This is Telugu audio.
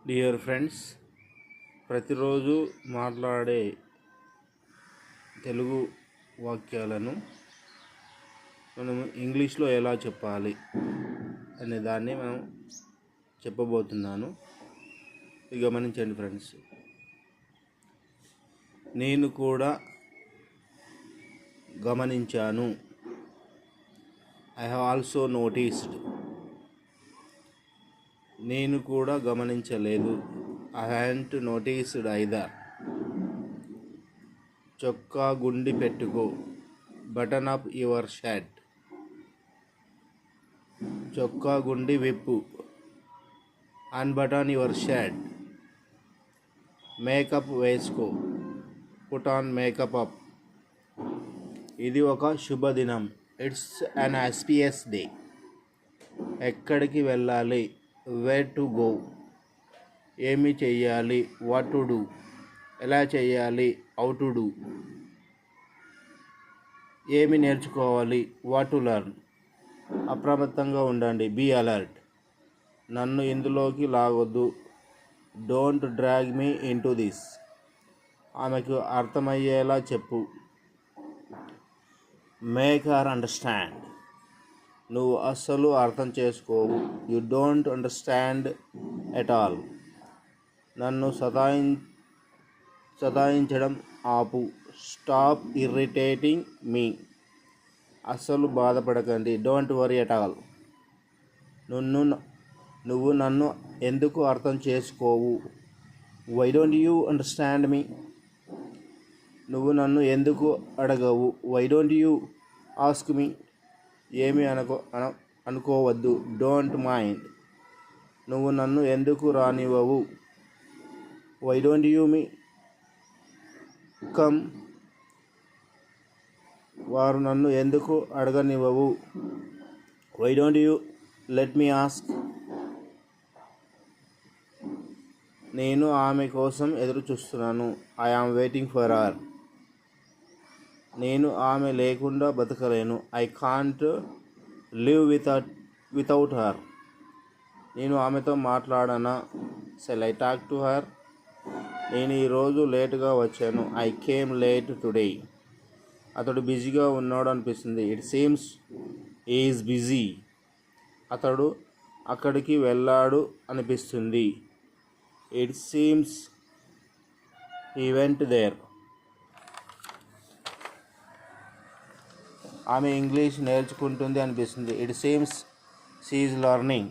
డియర్ ఫ్రెండ్స్, ప్రతిరోజు మాట్లాడే తెలుగు వాక్యాలను మనం ఇంగ్లీష్లో ఎలా చెప్పాలి అనే దాన్ని మనం చెప్పబోతున్నాను. ఇక గమనించండి ఫ్రెండ్స్. నేను కూడా గమనించాను. I have also noticed. నేను కూడా గమనించలేదు. I haven't noticed either. చొక్కా గుండి పెట్టుకో. Button up your shirt. చొక్కా గుండి విప్పు. Unbutton your shirt. మేకప్ వేసుకో. Put on makeup up. ఇది ఒక శుభదినం. It's an auspicious day. ఎక్కడికి వెళ్ళాలి? Where to go. ఏమి చెయ్యాలి? What to do. ఎలా చేయాలి? How to do. ఏమి నేర్చుకోవాలి? What to learn. అప్రమత్తంగా ఉండండి. Be alert. నన్ను ఇందులోకి లాగొద్దు. Don't drag me into this. ఆమెకు అర్థమయ్యేలా చెప్పు. Make her understand. నువ్వు అస్సలు అర్థం చేసుకోవు. You don't understand at all. నన్ను సతాయించడం ఆపు. Stop irritating me. అస్సలు బాధపడకండి. Don't worry at all. నువ్వు నన్ను ఎందుకు అర్థం చేసుకోవు? Why don't you understand me. నువ్వు నన్ను ఎందుకు అడగవు? Why don't you ask me. ఏమి అనుకోవద్దు. Don't mind. నువ్వు నన్ను ఎందుకు రానివ్వవు? Why don't you me come. వారు నన్ను ఎందుకు అడగనివ్వవు? Why don't you let me ask. నేను ఆమె కోసం ఎదురు చూస్తున్నాను. I am waiting for her. నేను ఆమె లేకుండా బతకలేను. I can't live without her. నేను ఆమెతో మాట్లాడనా? Shall I talk to her. నేను ఈరోజు లేటుగా వచ్చాను. I came late today. అతడు బిజీగా ఉన్నాడు అనిపిస్తుంది. It seems is busy. అతడు అక్కడికి వెళ్ళాడు అనిపిస్తుంది. It seems he went there. ఆమె ఇంగ్లీష్ నేర్చుకుంటుంది అనిపిస్తుంది. It seems she is learning.